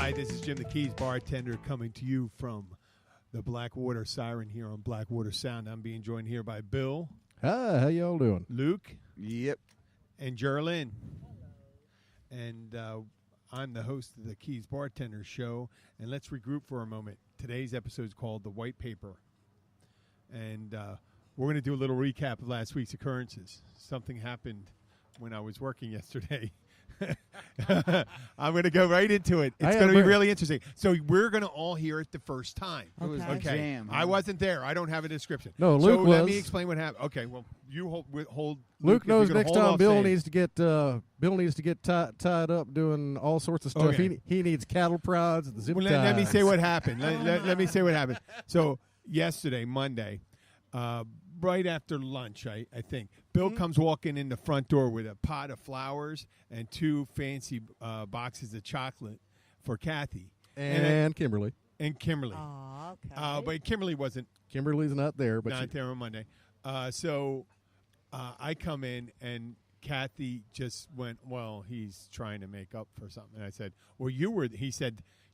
Hi, this is Jim the Keys bartender coming to you from the Blackwater Siren here on Blackwater Sound. I'm being joined here by Bill. Hi, how y'all doing? Luke. Yep. And Jerlyn. And I'm the host of the Keys Bartender Show. And let's regroup for a moment. Today's episode is called The White Paper. And we're going to do a little recap of last week's occurrences. Something happened when I was working yesterday. I'm going to go right into it. It's going to be really interesting. So we're going to all hear it the first time. It was a jam. I wasn't there. I don't have a description. No, Luke so was. Let me explain what happened. Okay, well, you hold. Luke knows next time Bill saying. needs to get tied up doing all sorts of stuff. Okay. He needs cattle prods and zip ties. Let me say what happened. let me say what happened. So yesterday, Monday, right after lunch, I think, Bill comes walking in the front door with a pot of flowers and two fancy boxes of chocolate for Kathy. And Kimberly. And Kimberly. Oh, okay. But Kimberly wasn't. Kimberly's not there. But not there on Monday. So I come in and Kathy just went, well, he's trying to make up for something. And I said, well,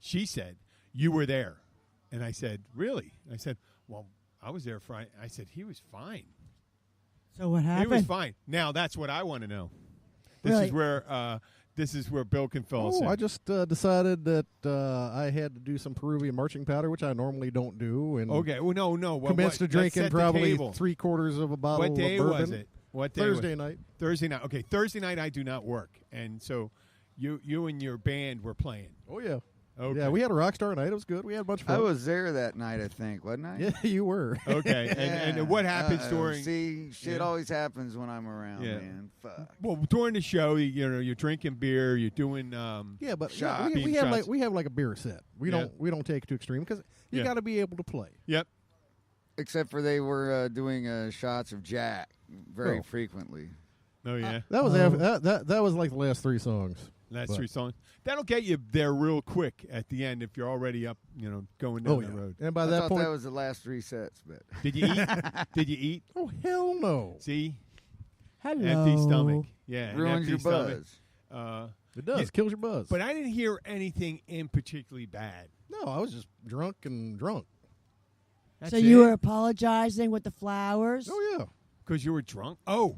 she said, you were there. And I said, really? And I said, well, I was there Friday. I said, he was fine. So what happened? He was fine. Now that's what I want to know. This is where Bill can fill us in. I just decided that I had to do some Peruvian marching powder, which I normally don't do. And okay. Well, no. Commenced to drinking probably 3/4 of a bottle of bourbon. What day was it? What day? Thursday night. Thursday night. Okay, Thursday night I do not work, and so you and your band were playing. Oh yeah. Okay. Yeah, we had a rock star night. It was good. We had a bunch of fun. I was there that night, I think, wasn't I? Yeah, you were. Okay. And what happens during? See, shit always happens when I'm around, Yeah. man. Fuck. Well, during the show, you're drinking beer, you're doing. Yeah, but Shot. we have like a beer set. We don't take it too extreme because you got to be able to play. Yep. Except for they were doing shots of Jack very frequently. Oh yeah. That was that was like the last three songs. Last three songs. That'll get you there real quick at the end if you're already up, going down the road. And by I that thought point, that was the last three sets, but Did you eat? Did you eat? oh hell no! See, Hello. empty stomach. Yeah, an ruins empty your stomach. buzz. It does kills your buzz. But I didn't hear anything in particularly bad. no, I was just drunk. That's So you were apologizing with the flowers? Oh yeah. because you were drunk. Oh,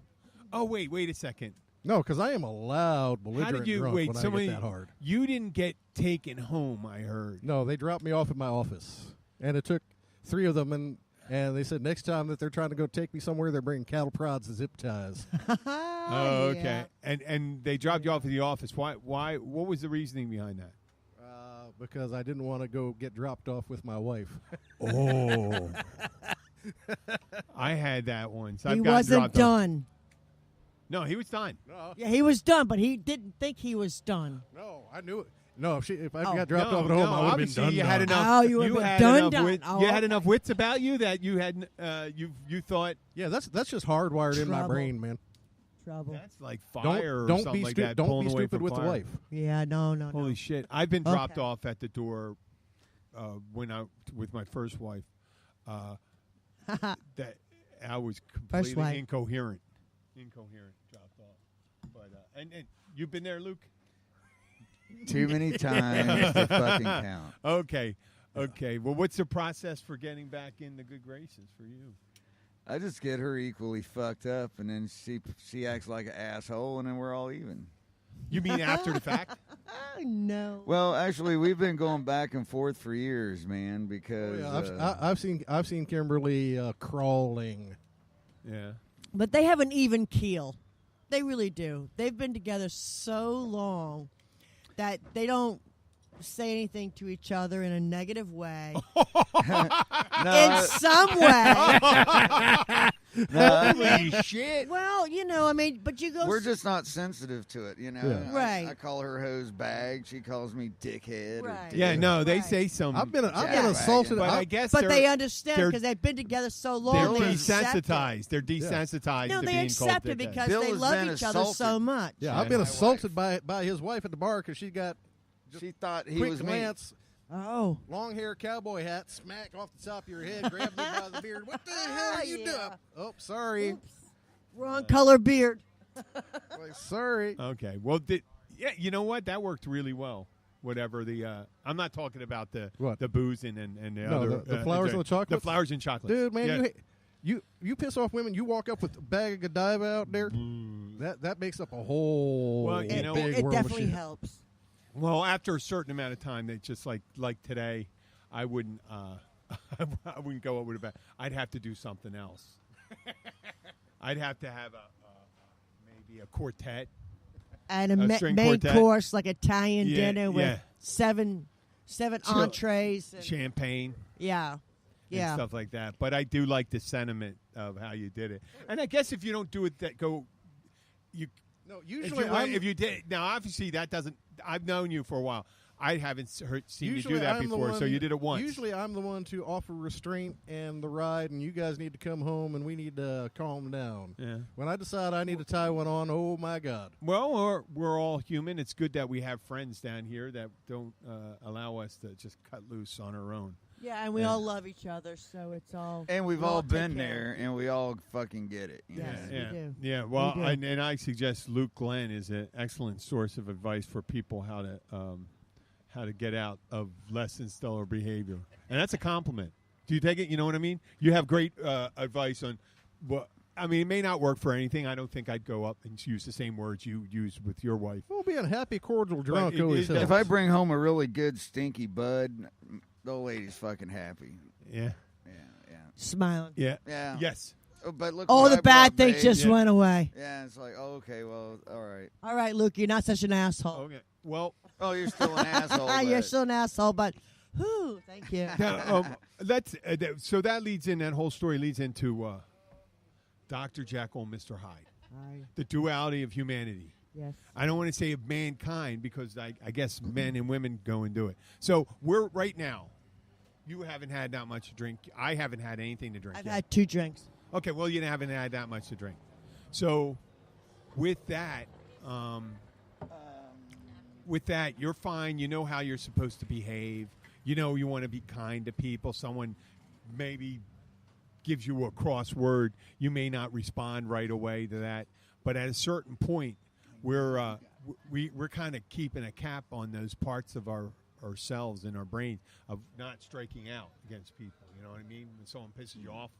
wait a second. No, because I am a loud, belligerent How did you drunk wait? when I Somebody, get that hard. You didn't get taken home. I heard. No, they dropped me off at my office, and it took three of them, and they said next time that they're trying to go take me somewhere, they're bringing cattle prods and zip ties. Oh, okay. And they dropped you off at the office. Why? What was the reasoning behind that? Because I didn't want to go get dropped off with my wife. Oh, I had that once. He wasn't done. No, he was done. No, Yeah, he was done, but he didn't think he was done. no, I knew it. No, if I Oh. got dropped off at home, I would have been obviously done. you had done. enough. Oh, you would've had been done, enough done. wit- Oh, you had okay. enough wits about you that you had you thought Yeah, that's just hardwired in my Trouble. brain, man. Trouble. that's like fire or Don't something be like that. Don't pulling be away stupid from with fire. the wife. Yeah, no. Holy shit! I've been dropped Okay. off at the door when I with my first wife. That I was completely wife. incoherent. Dropped off. But and you've been there, Luke. Too many times to fucking count. Okay. Well, what's the process for getting back in the good graces for you? I just get her equally fucked up, and then she acts like an asshole, and then we're all even. You mean after the fact? Oh, no. Well, actually, we've been going back and forth for years, man. Because I've seen Kimberly crawling. Yeah. But they have an even keel. They really do. They've been together so long that they don't say anything to each other in a negative way. In some way. Holy shit! Well, but you go. we're just not sensitive to it, Yeah. Right. I call her hose bag. She calls me dickhead. Right. Yeah, no, they Right. say some. I've been Jackwagon. assaulted. but I guess But they're, they understand they're- because they've been together so long. they're they accept it. desensitized. They're desensitized No, to they being called accept it dickhead. because Bill they has love been each other so assaulted. much. Yeah, I've been assaulted by his wife at the bar because she got She thought he quick was glance, Oh. long hair cowboy hat, smack off the top of your head, grabbed me by the beard. What the hell are you Yeah. doing? Oh, sorry. Oops. Wrong color beard. Like, sorry. Okay. Well, you know what? That worked really well. whatever the. I'm not talking about the What? the boozing and the No, other the flowers and the chocolate. The flowers and chocolate, Dude, man, Yeah. you piss off women. You walk up with a bag of Godiva out there. That makes up a whole Well, you know, big it world of definitely shit. helps. Well, after a certain amount of time, they just like today, I wouldn't I wouldn't go over to bed. I'd have to do something else. I'd have to have maybe a quartet. And a A main string quartet. course like Italian Yeah, dinner with yeah. seven Chill- entrees. And, Champagne yeah, and yeah. stuff like that. But I do like the sentiment of how you did it. And I guess if you don't do it, you No, if usually you, I'm, if you did now, obviously that doesn't. I've known you for a while. I haven't seen you usually do that I'm the before, one, so you did it once. Usually I'm the one to offer restraint and the ride, and you guys need to come home and we need to calm down. Yeah. When I decide I need to tie one on, oh my God. Well, we're all human. It's good that we have friends down here that don't allow us to just cut loose on our own. Yeah, and we Yeah. all love each other, so it's all. And we've we all take been care. there, and we all fucking get it. you Yes. know? we yeah, do. yeah. Well, We do. and I suggest Luke Glenn is an excellent source of advice for people how to get out of less than stellar behavior, and that's a compliment. Do you take it? You know what I mean? You have great advice on what. I mean, it may not work for anything. I don't think I'd go up and use the same words you use with your wife. Well, being happy, cordial, drunk it- always it- helps. If I bring home a really good stinky bud, the old lady's fucking happy. Yeah. Yeah, yeah, Smiling. Yeah. yeah. Yes. Oh, but look, All what the I bad brought, things babe. just Yeah. went away. Yeah, it's like, oh, okay, well, all right. All right, Luke, you're not such an asshole. Okay. Well, Oh, you're still an asshole. You're but- still an asshole, but whew, thank you. now, so that leads in. That whole story leads into Dr. Jekyll and Mr. Hyde, the duality of humanity. Yes. I don't want to say of mankind because I guess men and women go and do it. So we're right now. You haven't had that much to drink. I haven't had anything to drink I've yet. had 2 drinks. Okay, well, you haven't had that much to drink. So with that, you're fine. You know how you're supposed to behave. You know you want to be kind to people. Someone maybe gives you a cross word. You may not respond right away to that. But at a certain point, we're kind of keeping a cap on those parts of ourselves and our brains of not striking out against people. You know what I mean? When someone pisses you off.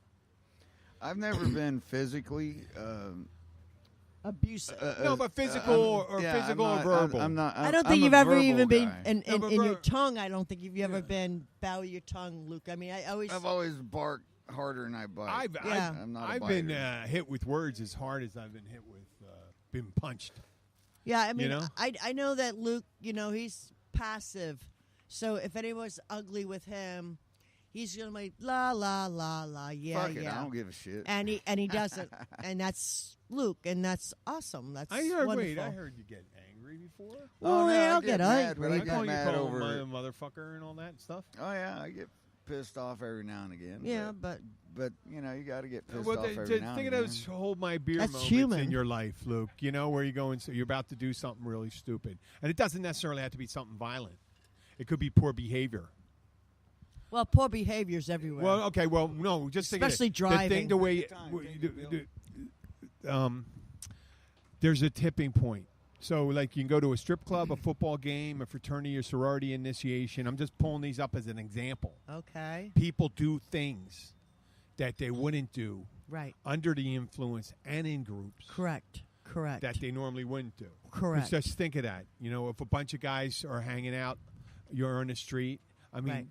I've never been physically. Abusive. No, but physical or yeah, physical I'm or not, verbal. I'm not. I don't I'm think a you've ever verbal even been guy. in No, but your ver- tongue. I don't think you've ever been bow your tongue, Luke. I mean, I always. I've always barked harder than I bite. Yeah. I'm not a I've been biter. hit with words as hard as I've been hit with been punched. Yeah, I mean, know? I know that Luke. He's passive, so if anyone's ugly with him, he's gonna be la la la la. Yeah, Fuck it, yeah. I don't give a shit. And he doesn't, and that's Luke, and that's awesome. That's I heard. wonderful. Wait, I heard you get angry before. Well, no, yeah, I I'll get get mad, but angry. I I get call you mad call over. my motherfucker and all that stuff. Oh yeah, I get pissed off every now and again. Yeah, but but you got to get pissed Well, off every now think and of again. those hold my beer That's moments human. in your life, Luke. You know where you're going. So you're about to do something really stupid, and it doesn't necessarily have to be something violent. It could be poor behavior. well, poor behavior's everywhere. Well, okay. Well, no, just think of it. Especially The thing, driving. the way there's a tipping point. So, like, you can go to a strip club, a football game, a fraternity or sorority initiation. I'm just pulling these up as an example. okay, People do things that they wouldn't do right, under the influence and in groups correct. that they normally wouldn't do. Correct. Just think of that. If a bunch of guys are hanging out, you're on the street. I mean, Right.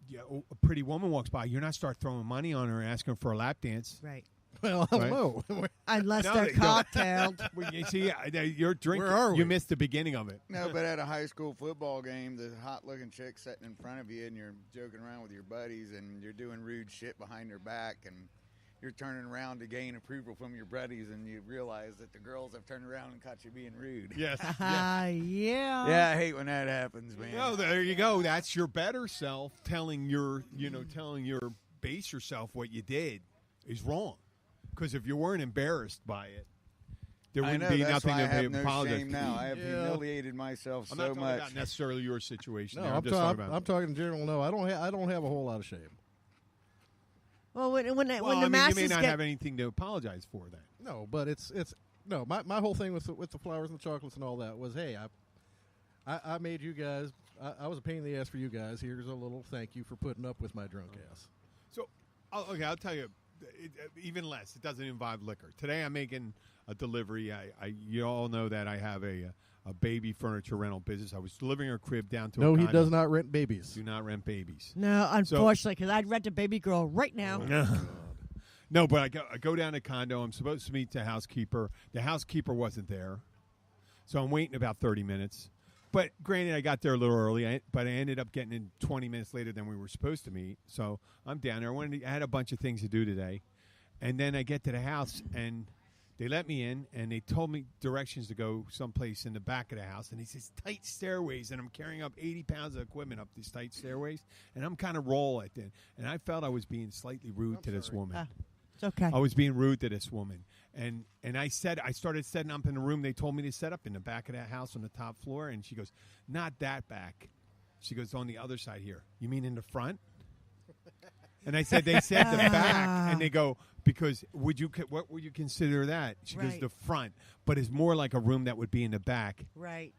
yeah, a pretty woman walks by. You're not start throwing money on her and asking her for a lap dance. Right. Well, I Right. don't know. Unless No, they're they don't. cocktailed. Well, you see, you're drinking. Where are You we? missed the beginning of it. No, but at a high school football game, the hot-looking chick sitting in front of you, and you're joking around with your buddies, and you're doing rude shit behind their back, and you're turning around to gain approval from your buddies, and you realize that the girls have turned around and caught you being rude. Yes. Yeah. Yeah, I hate when that happens, man. No, there you go. That's your better self telling your base yourself what you did is wrong. Because if you weren't embarrassed by it, there I wouldn't know, be that's nothing why I to have be no apologized. shame now. I have Yeah. humiliated myself I'm so not talking much. about necessarily your situation. No, there. I'm, just talking about. I'm talking in general. No, I don't have a whole lot of shame. Well, when well, the I mean, masses you may not get have anything to apologize for then. No, but it's no. My whole thing with the flowers and the chocolates and all that was, hey, I made you guys. I was a pain in the ass for you guys. Here's a little thank you for putting up with my drunk ass. So, I'll tell you, even less. It doesn't involve liquor. Today, I'm making a delivery. You all know that I have a baby furniture rental business. I was delivering a crib down to. No, a he condo. does not rent babies. Do not rent babies. No, unfortunately, because I'd rent a baby girl right now. No, but I go down to condo. I'm supposed to meet the housekeeper. The housekeeper wasn't there, so I'm waiting about 30 minutes. But granted, I got there a little early, but I ended up getting in 20 minutes later than we were supposed to meet. So I'm down there. I had a bunch of things to do today. And then I get to the house, and they let me in, and they told me directions to go someplace in the back of the house. And he says, tight stairways, and I'm carrying up 80 pounds of equipment up these tight stairways. And I'm kind of roll at it. And I felt I was being slightly rude to this woman. It's okay. I was being rude to this woman. And I started setting up in the room they told me to set up in the back of that house on the top floor. And she goes, not that back. She goes, on the other side here. You mean in the front? And I said, they said the back. And they go, because what would you consider that? She goes, Right. the front. But it's more like a room that would be in the back. Right.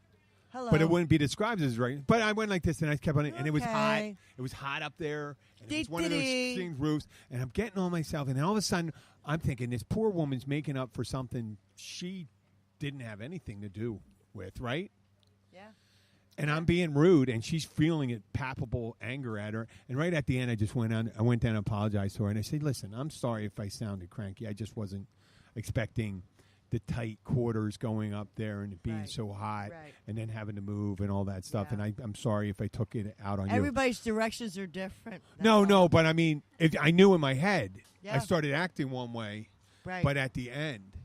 Hello. But it wouldn't be described as right. But I went like this, and I kept on it, and it was hot. Okay. It was hot up there. And it was one of Dee-dee-dee. those things, roofs, and I'm getting on myself, and all of a sudden, I'm thinking this poor woman's making up for something she didn't have anything to do with, right? Yeah. And I'm being rude, and she's feeling it, palpable anger at her. And right at the end, I went down and apologized to her, and I said, listen, I'm sorry if I sounded cranky. I just wasn't expecting the tight quarters going up there and it being Right. so hot Right. and then having to move and all that stuff. Yeah. And I'm sorry if I took it out on you. Everybody's directions are different. That's No, all. no, but I mean, if I knew in my head, I Yeah. started acting one way, Right. but at the end,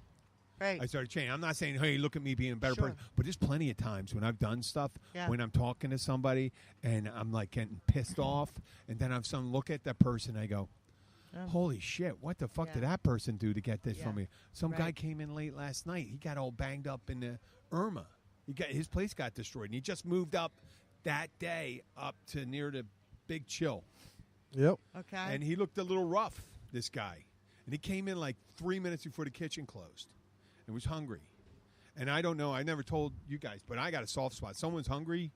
right. I started changing. I'm not saying, hey, look at me being a better Sure. person, but there's plenty of times when I've done stuff, Yeah. when I'm talking to somebody and I'm like getting pissed off, and then I've some look at that person, I go, holy shit, what the fuck Yeah. did that person do to get this from Yeah. me? Some guy Right. came in late last night. He got all banged up in the Irma. His place got destroyed, and he just moved up that day up to near the Big Chill. Yep. Okay. And he looked a little rough, this guy. And he came in like 3 minutes before the kitchen closed and was hungry. And I don't know, I never told you guys, but I got a soft spot. Someone's hungry.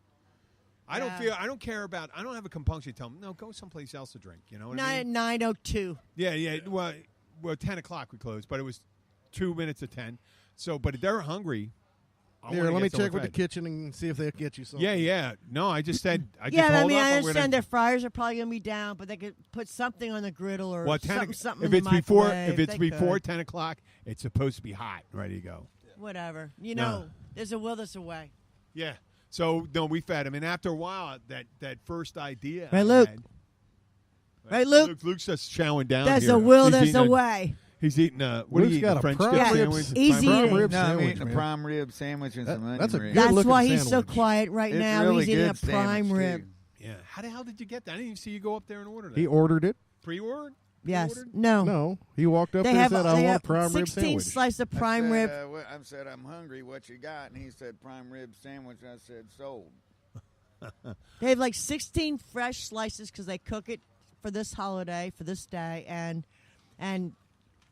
I don't have a compunction to tell them, no, go someplace else to drink. You know what I mean? 9:02. Yeah. Well, 10 o'clock we closed, but it was 2 minutes to 10. So, but if they're hungry, I Here, wanna let get me someone check with the fed. kitchen and see if they'll get you something. Yeah. No, I just said, Yeah, I mean, I I'm understand their fryers are probably going to be down, but they could put something on the griddle or Well, something if in it's the before microwave. 10 o'clock, it's supposed to be hot, ready to go. Whatever. You No. know, there's a will, there's a way. Yeah. So no, we fed him, and after a while, that first idea, Right, I Luke? had- Right, Luke? Luke's just chowing down. There's here. a will, He's there's eating a way. He's eating what Luke's do you eat? got A a French prime dip rib- sandwich? easy prime eating. rib No, I'm sandwich, eating a man. prime rib sandwich and some onion that's a rings. good That's looking why he's so sandwich. quiet right It's now. really He's eating good a prime sandwich, rib. too. Yeah. How the hell did you get that? I didn't even see you go up there and order that. He ordered it. Pre-ordered? Yes. Pre-ordered? No. No, he walked up They there have, and said, "I they want a have prime rib 16 sandwich." slices of prime rib. I said, I'm hungry. What you got? And he said, prime rib sandwich. I said, sold. They have like 16 fresh slices because they cook it for this holiday, for this day. And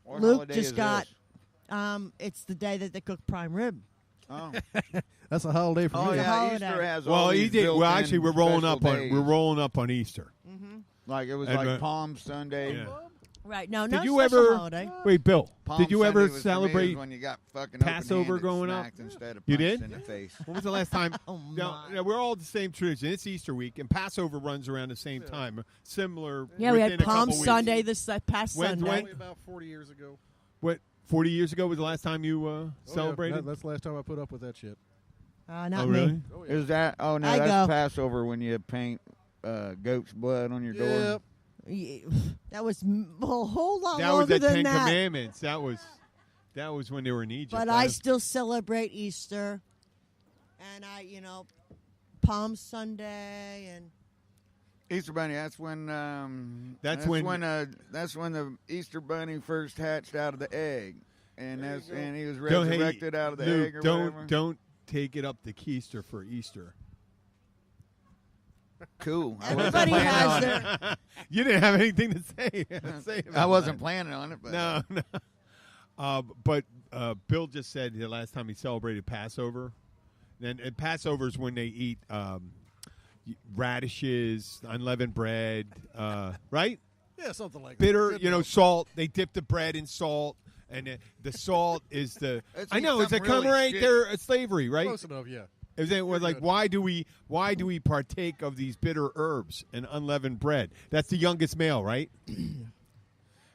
What Luke holiday just is got, this? it's the day that they cook prime rib. Oh, That's a holiday for oh me. a yeah. holiday. Easter has all Well, these well, built-in actually, we're rolling special up on days. Easter. Like it was And, like Palm Sunday. Yeah. Right. No, Did no you special ever holiday. wait, Bill? Palm did you Sunday ever was for me celebrate? is when you got fucking Passover open-handed growing up? smacked instead of You punched did? in the face. When was the last time? Oh, no, my. no, we're all the same tradition. It's Easter week, and Passover runs around the same time. Similar. Yeah, we within had a Palm couple weeks. Sunday this past When- Sunday. when- Probably about 40 years ago. What? 40 years ago was the last time you Oh, yeah. celebrated. That's the last time I put up with that shit. Not oh, me. really? Oh, Is that? Oh no, I that's go. Passover when you paint goat's blood on your door. Yep. Yeah, that was a whole lot That was longer the than Ten that. Commandments. That was when they were in Egypt. But I still celebrate Easter, and Palm Sunday, and Easter Bunny. That's when. That's That's when the Easter Bunny first hatched out of the egg, and he was Don't- hey, resurrected out of the Luke, egg or whatever. don't take it up the keister for Easter. Cool. I wasn't everybody planning has on their. it. You didn't have anything to say. Say I about wasn't that. planning on it, but No. But Bill just said the last time he celebrated Passover, And Passover is when they eat radishes, unleavened bread, right? Yeah, something like Bitter, that. salt. They dip the bread in salt, and the salt is the. Let's I eat know it's a something really commemorate shit. their slavery, right? Close enough, yeah. It was like, good. why do we partake of these bitter herbs and unleavened bread? That's the youngest male, right?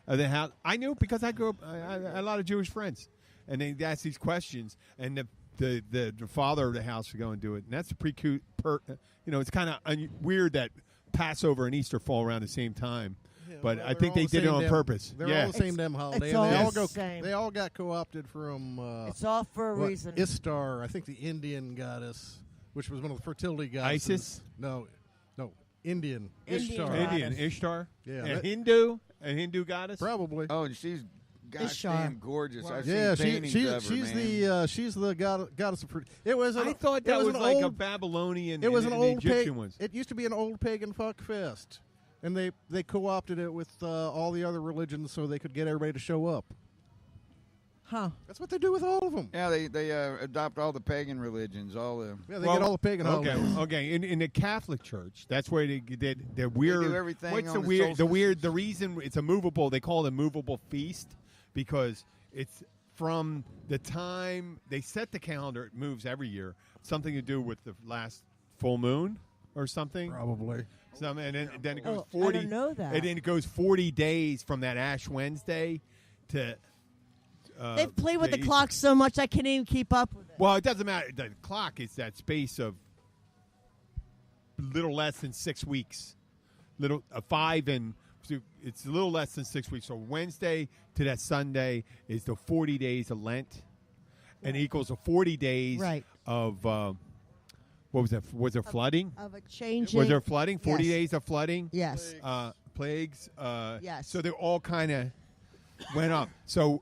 I knew because I grew up. I had a lot of Jewish friends, and they ask these questions, and the father of the house would go and do it, and that's a pretty cute. It's kind of weird that Passover and Easter fall around the same time. But Well, I they're think all they the did it same on damn- purpose. They're Yeah. all the same damn holiday. it's and all they all the go. same. They all got co-opted from. It's all for a what, reason. Istar, I think the Indian goddess, which was one of the fertility goddesses. ISIS? No, Indian. Indian Ishtar. goddess. Indian Ishtar, Yeah, a that- Hindu goddess. Probably. Oh, and she's Ishtar. goddamn gorgeous. I've Yeah, seen paintings of her, she's the goddess of fertility. It was. I thought that it was an like a old, Babylonian. It was an and old Egyptian pagan. ones. It used to be an old pagan fuck fest, and they co-opted it with all the other religions so they could get everybody to show up. Huh. That's what they do with all of them. Yeah, they adopt all the pagan religions, all the. Yeah, they get all the pagan holidays. Okay. In the Catholic Church, that's where they did the weird. do everything What's on the the weird? The solstice. weird. The reason it's a movable. They call it a movable feast because it's from the time they set the calendar. It moves every year. Something to do with the last full moon or something. Probably. And then it goes Oh, I 40. don't know that. And then it goes 40 days from that Ash Wednesday to. They've played with to the Easter. clock so much I can't even keep up with it. Well, it doesn't matter. The clock is that space of little less than 6 weeks. It's a little less than 6 weeks. So Wednesday to that Sunday is the 40 days of Lent, and equals the 40 days Right. of what was that? Was there flooding? Of a changing. Was there flooding? 40 Yes. days of flooding. Yes. Plagues. Yes. So they all kind of went up. So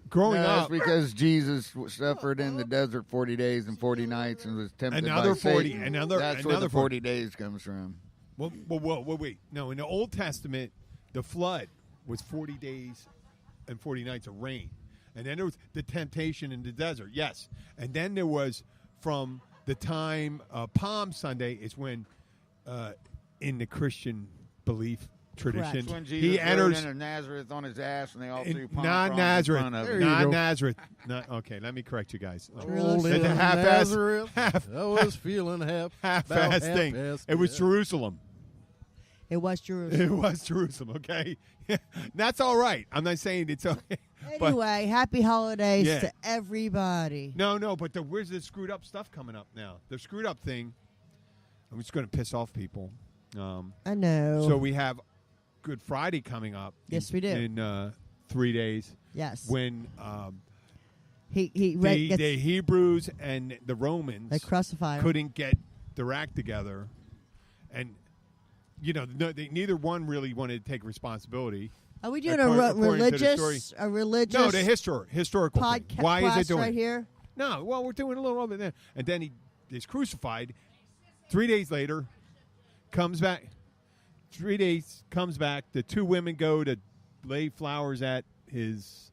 growing No, that's up, because Jesus suffered in the desert 40 days and 40 nights and was tempted Another by 40 Satan. another- That's where another the 40 days comes from. Well, wait. No, in the Old Testament, the flood was 40 days and 40 nights of rain. And then there was the temptation in the desert, yes. And then there was from the time Palm Sunday is when, in the Christian belief tradition, That's when Jesus he rode enters into Nazareth on his ass and they all threw palm not fronds in Nazareth. front of There him. you go. Not Nazareth. Okay, let me correct you guys. Old That's a in half-ass- Nazareth, half- I was feeling about Half-ass thing. half-assed, It was yeah. Jerusalem. It was Jerusalem. It was Jerusalem, okay? That's all right. I'm not saying it's okay. But Anyway, happy holidays Yeah. to everybody. no, but where's the screwed up stuff coming up now? The screwed up thing, I'm just going to piss off people. I know. So we have Good Friday coming up. Yes, we do. In 3 days. yes. When he the Hebrews and the Romans they crucify him. couldn't get their act together. And, neither one really wanted to take responsibility. Are we doing according to the story. a religious No, the historical thing. podcast Why is it doing right it? here? No, well, we're doing a little of it there. And then he is crucified. 3 days later, comes back. 3 days, comes back. The two women go to lay flowers at his.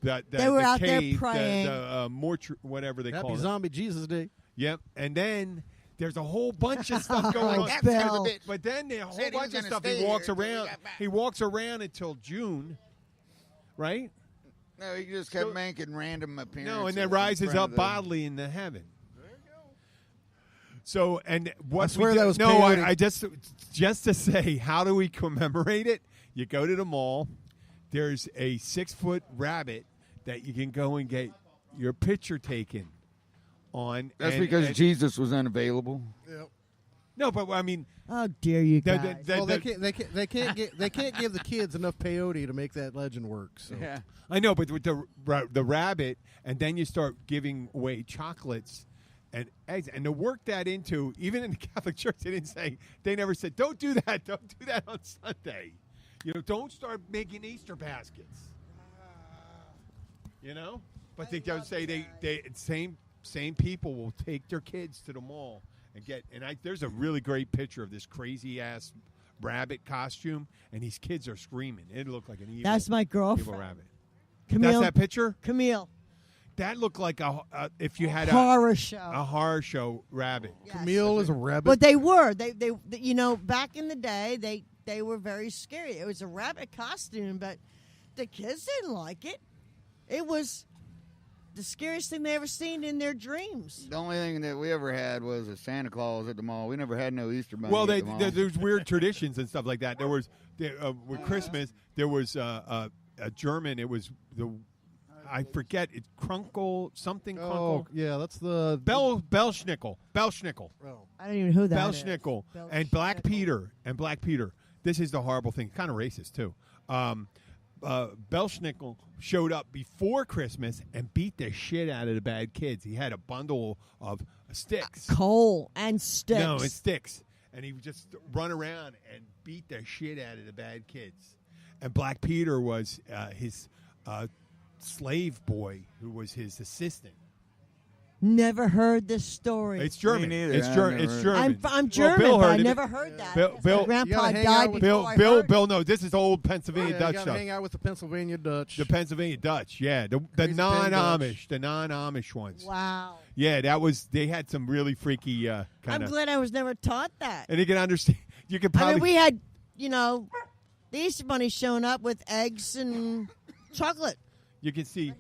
They were the out there cave, praying. The whatever they Happy call it. Zombie Jesus Day. Yep. And then there's a whole bunch of stuff going on. That's Bill. son of a bitch. But then a whole Said he was bunch of gonna stuff. stay He walks here till we around. got back. He walks around until June, right? No, he just kept So- making random appearances. No, and then in rises front up of the- bodily into heaven. So, and what I swear we do, that was no, peyote. I just to say, how do we commemorate it? You go to the mall. There's a 6-foot rabbit that you can go and get your picture taken on. That's and- because and- Jesus was unavailable. No, but I mean, How dare you the- guys? the- Well, the- they can't give the kids enough peyote to make that legend work. So. Yeah. I know, but with the rabbit, and then you start giving away chocolates and eggs, and to work that into, even in the Catholic Church, they never said, don't do that on Sunday. Don't start making Easter baskets. But they don't say they same people will take their kids to the mall and get, there's a really great picture of this crazy ass rabbit costume, and these kids are screaming. It looked like an evil. That's my evil girlfriend. rabbit. Camille. That's that picture. Camille. That looked like if you had horror show. a horror show rabbit. Yes. Camille is a rabbit. But they were. They you know, back in the day, they were very scary. It was a rabbit costume, but the kids didn't like it. It was the scariest thing they ever seen in their dreams. The only thing that we ever had was a Santa Claus at the mall. We never had no Easter bunny. Well, at the mall. there's weird traditions and stuff like that. There was with Christmas. There was a German. It was I forget. It's Krunkel something. Oh, Krunkel. yeah, that's the Belschnickel. Oh. I don't even know who that is. Belschnickel and Black Peter This is the horrible thing. Kind of racist too. Belschnickel showed up before Christmas and beat the shit out of the bad kids. He had a bundle of sticks. Coal and sticks. No, it's sticks. And he would just run around and beat the shit out of the bad kids. And Black Peter was his slave boy who was his assistant. Never heard this story. It's German. Me neither. It's I've German. never It's heard it. German. I'm Well, German, Bill but I heard it. never heard that. Bill- Yes, Bill- my grandpa You gotta hang died out with before I Bill, heard Bill, it. no, this is old Pennsylvania Yeah, Dutch you gotta stuff. hang out with the Pennsylvania Dutch. The Pennsylvania Dutch, yeah, the Crazy non-Amish, Penn the non-Amish ones. Wow. Yeah, that was. They had some really freaky kind I'm of. glad I was never taught that. And you can understand. You could probably. I mean, we had, you know, the Easter Bunny showing up with eggs and chocolate. You can see.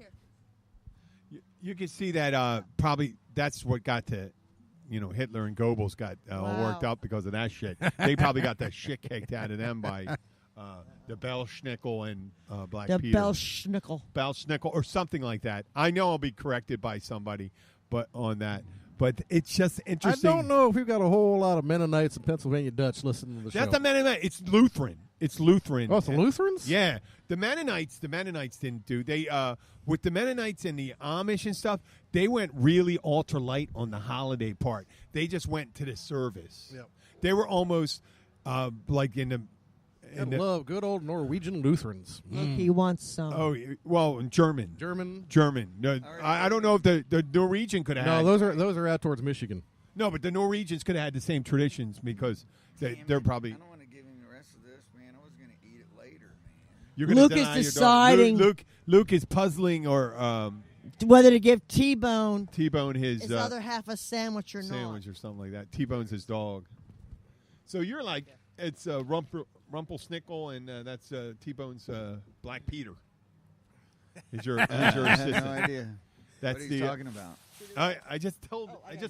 You can see that probably that's what got to, Hitler and Goebbels got all Wow. worked up because of that shit. They probably got that shit kicked out of them by the Belschnickel and Black The Peter. Belschnickel. Or something like that. I know I'll be corrected by somebody, but on that. But it's just I interesting. don't know if we've got a whole lot of Mennonites and Pennsylvania Dutch listening to the That's show. the Mennonite. It's Lutheran. It's Lutheran. Oh, it's the Lutherans? Yeah, the Mennonites didn't do. They with the Mennonites and the Amish and stuff, they went really ultra light on the holiday part. They just went to the service. Yep. They were almost like in the. I love good old Norwegian Lutherans. Look, he wants some. Oh well, in German. German. No, I don't know if the Norwegian could have. No, had, those are out towards Michigan. No, but the Norwegians could have had the same traditions because they're probably. I don't want to give him the rest of this, man. I was going to eat it later, man. You're gonna Luke is deny your daughter. deciding- Luke is puzzling or Whether to give T-Bone T-Bone his other half a sandwich or sandwich or something like that. T-Bone's his dog. So you're like it's Rumpelsnickel and that's T-Bone's Black Peter. Is your I have no assistant? idea. That's What are you the. talking about? I just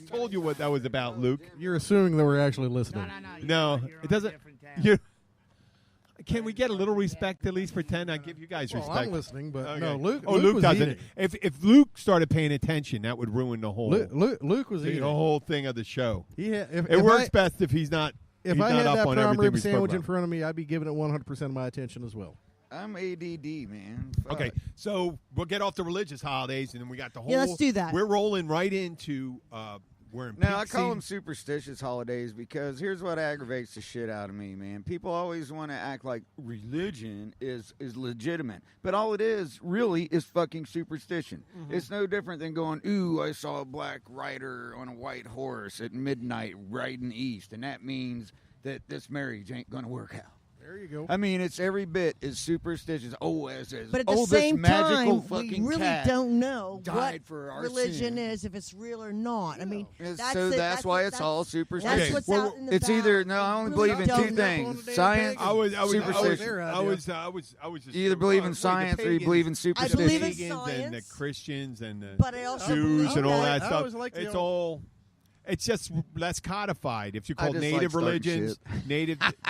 told you what that was about, Luke. You're assuming that we're actually listening. No, it doesn't. You, can we get a little respect? At least pretend I give you guys Well, respect. I'm listening, but Okay. no, Luke. Oh, Luke was doesn't. eating. If Luke started paying attention, that would ruin the whole Luke was the eating. whole thing of the show. If It works best if he's not. If he's I not had up that on prime everything rib we spoke sandwich in about. front of me, I'd be giving it 100% of my attention as well. I'm ADD, man. Fuck. Okay, so we'll get off the religious holidays, and then we got the whole. Yeah, let's do that. We're rolling right into. We're in Now, I peak call them season. superstitious holidays because here's what aggravates the shit out of me, man. People always want to act like religion is legitimate. But all it is, really, is fucking superstition. It's no different than going, ooh, I saw a black rider on a white horse at midnight riding east, and that means that this marriage ain't going to work out. There you go. I mean, it's every bit as superstitious. Oh, as But at the this same magical time, we fucking really cat don't know died what for our religion sin. is, if it's real or not. I mean, That's why it's all superstition. That's what's Well, out in the It's ballot. either no. I We only really believe in don't two know. things: science. I was superstition. just. You either believe in science or you believe in superstition. I believe in pagans and the science. Christians and the But I also Jews believe and all that- that I stuff. always like the It's old- all. It's just less codified. If you I call just native like starting religions,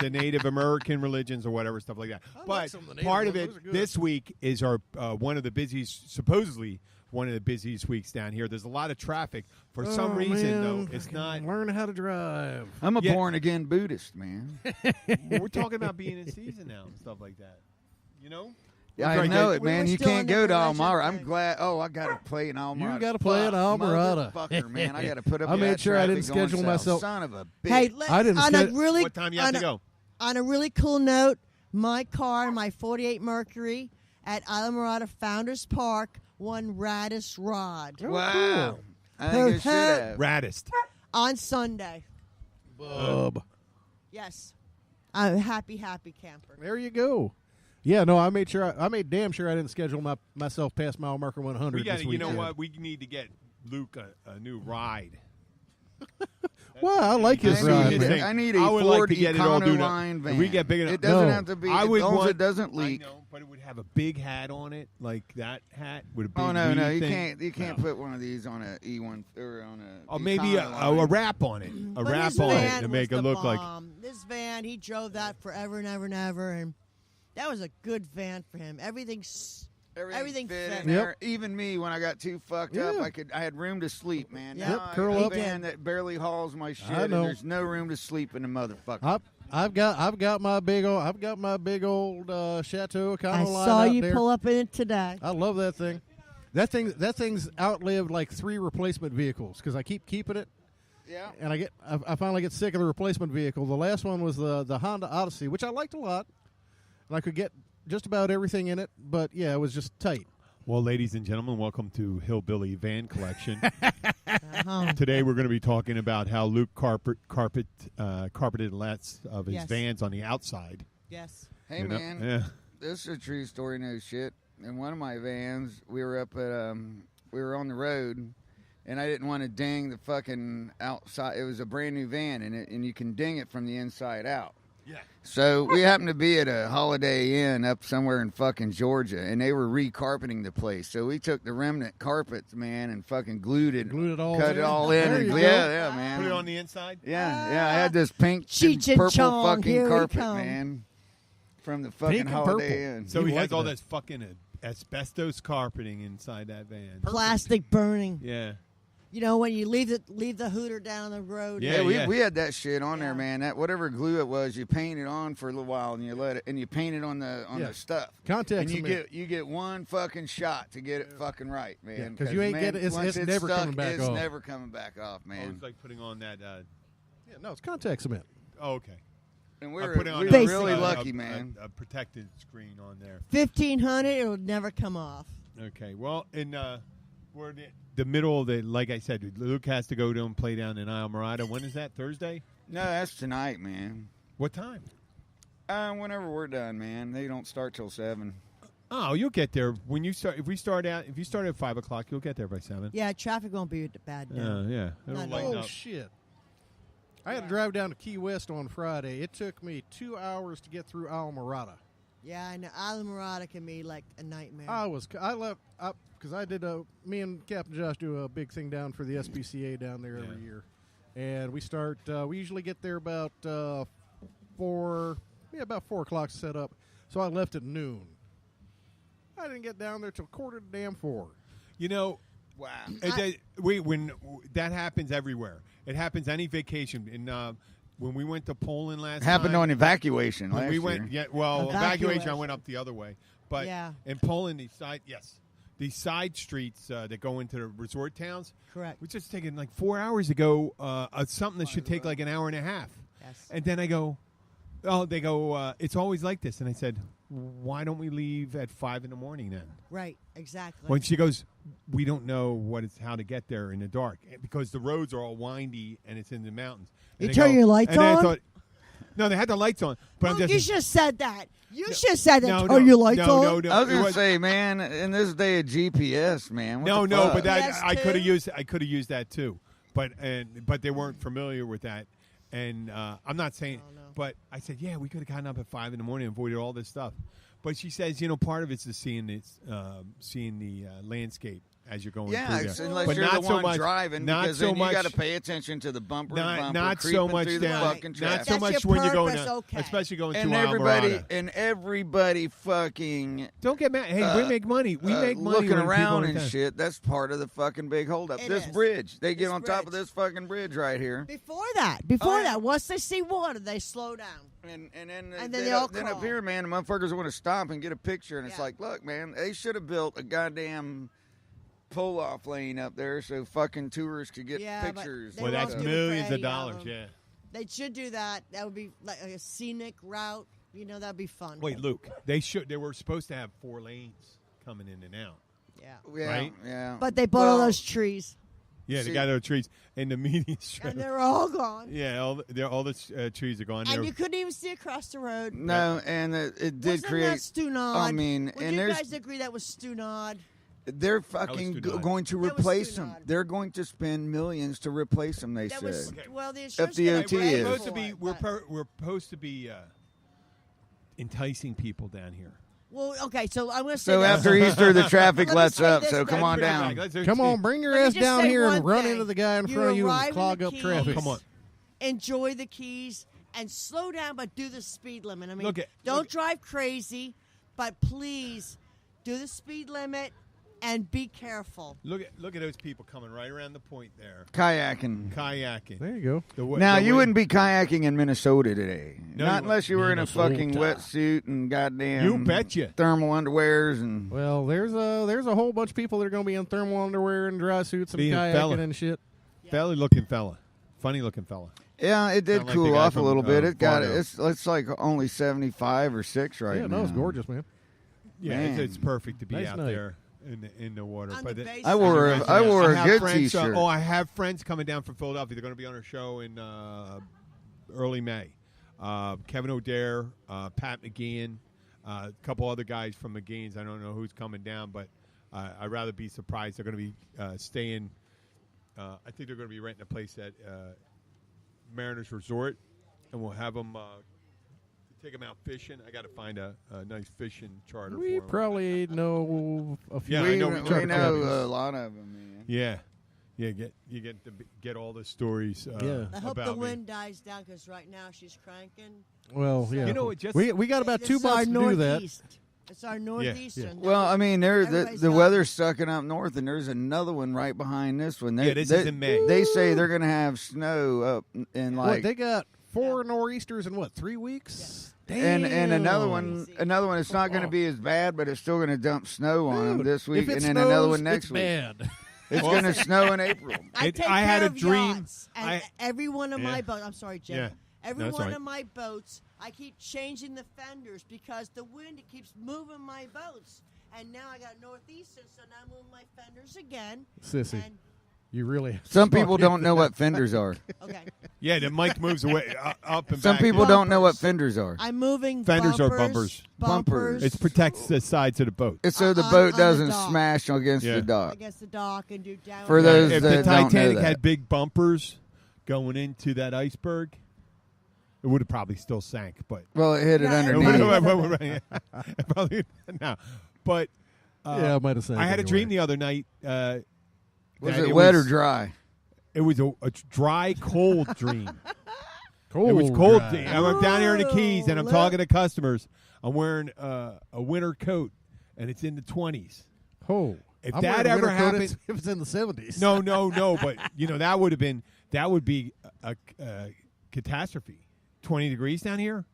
the Native American religions or whatever stuff like that. like But some of the native part of ones. it Those are good. this week is our one of the busiest, supposedly one of the busiest weeks down here. There's a lot of traffic for some Oh, reason man. though. It's not. Learn how to drive. I'm a Yeah. born again Buddhist, man. We're talking about being in season now and stuff like that. You know. I Right, know yeah. it, We man. were You still can't on the go to religion Almara. I'm thing. glad. Oh, I got to play in Almara. You gotta play in Almirada. Fucker, man. I got to put up. I with made that sure I didn't traffic going schedule south. myself- Son of a bitch. Hey, let, I didn't on a sched- really What time you have on to a- go? On a really cool note, my car, my 48 Mercury at Islamorada Founders Park, won Raddest Rod Wow. I think it should have. Raddest. on Sunday. Bub. Yes, I'm a happy camper. There you go. Yeah, no, I made damn sure I didn't schedule myself past mile marker 100. We got this to. You know weekend. what? We need to get Luke a new ride. Well, I like his I ride, need- man. I need a I would like Ford to get it all done up. Econoline van. If we get big enough- It doesn't No. have to be. I As would long as want. it doesn't leak. I know, but it would have a big hat on it, like that hat with a big. Oh no, weed you thing. can't. You can't No. put one of these on a E1 or on a. Or maybe a Econoline. wrap on it, a But wrap his on it van to was make it the look like. bomb. This van, he drove that forever and ever and ever, and that was a good van for him. Everything fit fit. in there. Even me, when I got too fucked up, Yeah. I had room to sleep, man. Yep, Now I curl have up. a van that barely hauls my shit, I and know. there's no room to sleep in the motherfucker. I've got my big old Chateau I Econoline saw out you there. pull up in it today. I love that thing. That thing's outlived like 3 replacement vehicles because I keep keeping it, Yeah. and I finally get sick of the replacement vehicle. The last one was the Honda Odyssey, which I liked a lot, and I could get just about everything in it. But yeah, it was just tight. Well, ladies and gentlemen, welcome to Hillbilly Van Collection. Uh-huh. Today we're going to be talking about how Luke carpeted lots of his Yes. vans on the outside. Yes. Hey you know? man, Yeah. this is a true story, no shit. In one of my vans, we were up at we were on the road, and I didn't want to ding the fucking outside. It was a brand new van, and you can ding it from the inside out. Yeah. So we happened to be at a Holiday Inn up somewhere in fucking Georgia, and they were recarpeting the place. So we took the remnant carpets, man, and fucking glued it all cut in. it all in, There and you go. yeah, man. Put it on the inside. Yeah, I had this pink Cheech and and purple Chong, fucking here we carpet, come. man, from the fucking Pink and Holiday purple. Inn. So You he like has all that. this fucking asbestos carpeting inside that van. Plastic burning. Yeah. You know, when you leave the hooter down the road. Yeah, Yeah, we had that shit on there, Yeah. man. That whatever glue it was, you paint it on for a little while, and you let it, and you paint it on the Yeah. the stuff. Contact And you cement. get one fucking shot to get it fucking right, man. Yeah, 'cause you ain't man, get it- it's once never stuck, coming back it's off. never coming back off, Oh, man. it's like putting on that. Yeah, no, it's contact cement. Oh, okay. And I we were put it on really a- lucky, a- man. A protected screen on there. 1,500, it'll never come off. Okay. Well, in we're in the middle of the, like I said, Luke has to go to and play down in Islamorada. When is that? Thursday? No, that's tonight, man. What time? Whenever we're done, man. They don't start till 7. Oh, you'll get there when you start. If you start at 5:00, you'll get there by 7. Yeah, traffic won't be bad now. Yeah. It'll Not lighten Oh up. shit! I had to drive down to Key West on Friday. It took me 2 hours to get through Alamorada. Yeah, I know. Islamorada can be like a nightmare. I left because I did me and Captain Josh do a big thing down for the SPCA down there every Yeah. year, and we start. We usually get there about 4 o'clock set up. So I left at noon. I didn't get down there till 4:45. You know, Wow. when that happens everywhere. It happens any vacation. And when we went to Poland last Happened time, on evacuation when last we year. went, evacuation. I Evacuation. went up the other way. But Yeah. in Poland, these side streets that go into the resort towns, Correct. we're just taking like 4 hours to go. Something that should take like an hour and a half. Yes. And then I go, they go, it's always like this. And I said, why don't we leave at 5 a.m. then? Right. Exactly. When she goes, we don't know how to get there in the dark because the roads are all windy and it's in the mountains. And You they turn go- your lights and then I on? thought, no, they had the lights on. But I'm Luke, just, you should have said that. You should have said that. no, Turn your lights no, on. no, no. I was It gonna was- say, man, in this day of GPS, man. What no, the no, fuck? but that Yes, I could have too. used that too. But they weren't familiar with that. And I'm not saying, Oh, no. but I said, yeah, we could have gotten up at 5 a.m. and avoided all this stuff. But she says, part of it's the seeing the landscape as you're going Yeah, through it's there. unless But you're not the so one much, driving, not because so then much, you got to pay attention to the bumper, not creeping so much through the down, fucking not traffic. so That's much your when you're going purpose, down, okay. especially going and through Alvarado. everybody fucking Don't get mad. Hey, we make money. We make money looking when people around are and down. shit. That's part of the fucking big holdup. It This is. bridge, they get This on top of bridge. this fucking bridge right here, Before that, yeah. once they see water, they slow down. and then And then they all then crawl. up here, man, the motherfuckers want to stop and get a picture, and it's Yeah. like, look, man, they should have built a goddamn pull-off lane up there so fucking tourists could get Yeah, but pictures. they Well, won't that's do it for millions of any dollars. them. Yeah. They should do that. That would be like a scenic route. That'd be fun. Wait, Luke. They were supposed to have 4 lanes coming in and out. Yeah. Yeah, right? yeah. But they bought all those trees. Yeah, See- they got no trees in the median strip. And they're all gone. Yeah, all the trees are gone. And They're- you couldn't even see across the road. No, and it did Wasn't create. that Stunod? I mean, Would and you there's guys agree that was Stunod? they're That was fucking Stunod. going to That was replace them. Stunod. They're going to spend millions to replace them. They That said. was well, the If insurance the company OT paid is. supposed to for be it, we're but- we're supposed to be enticing people down here. well, okay. So I'm going to say So this. after Easter, the traffic Let me lets say up. this, So come on Dad. down. Come on, bring your Let me ass just down say here and one run thing. into the guy in You front of you arrive and in clog the up Keys, traffic. Come on. Enjoy the Keys and slow down, but do the speed limit. I mean, don't look at- drive crazy, but please do the speed limit and be careful. Look at those people coming right around the point there, Kayaking. kayaking. There you go. Now The you way- wouldn't be kayaking in Minnesota today. No, Not you unless you were in a fucking Minnesota. wetsuit and goddamn. You betcha. Thermal underwears and. Well, there's a whole bunch of people that are going to be in thermal underwear and dry suits and Being a kayaking fella. and shit. Belly looking fella, funny looking fella. Yeah, it did Sound like cool the guy off a from, little bit. It got Fargo. it's like only 75 or 6 right Yeah, now. no, it's gorgeous, man. Yeah, Man. it's perfect to be Nice out night. there in the water. On But the it- base I wore a, side. I wore a have good friends, T-shirt. I have friends coming down from Philadelphia. They're going to be on our show in early May. Kevin O'Dare, Pat McGeehan, a couple other guys from McGeehan's. I don't know who's coming down, but I'd rather be surprised. They're going to be staying. I think they're going to be renting a place at Mariners Resort, and we'll have them take them out fishing. I got to find a nice fishing charter We for them. probably know a few. Yeah, I we know we charter know companies. a lot of them, man. Yeah, you get to get all the stories. Yeah. I hope the about me. wind dies down because right now she's cranking. Well, yeah. You know, it just- we got about This 2 is our months to do that. northeast. It's our northeastern. Well, I mean, there's Everybody's the got- weather's sucking up north, and there's another one right behind this one. Yeah, this is in May. They say they're going to have snow up in What, like they got 4 nor'easters in 3 weeks? and another Damn. one. It's not going to be as bad, but it's still going to dump snow on them Dude, this week, if it and then snows, another one next it's week. bad. It's going to snow in April. I It- take I care had a of dream. yachts, and I- every one of my Yeah. boats. I'm sorry, Jim. Yeah. Every No, that's one all right. of my boats, I keep changing the fenders because the wind it keeps moving my boats. And now I got northeastern, so now I'm moving my fenders again. Sissy, And you really. Some people don't know what fenders are. okay, Yeah, the mic moves away up and Some back. people Yeah. don't know what Bumpers. fenders are. I'm moving Fenders are bumpers. Bumpers. It protects the sides of the boat. It's so the on boat the doesn't dock. smash against Yeah. the dock. against the dock and do down. For those if that the don't know Titanic that. had big bumpers going into that iceberg, it would have probably still sank. But Well, it hit it Yeah, it underneath. probably no. But Yeah, I might have said. I had a anyway. dream the other night. Was that it wet or dry? It was a dry, cold dream. Cold It was cold. drive. I'm down here in the Keys, and I'm Ooh, talking to customers. I'm wearing a winter coat, and it's in the 20s. Oh, If I'm that wearing a ever winter coat happened- if it's in the 70s. No, but that would be a catastrophe. 20 degrees down here.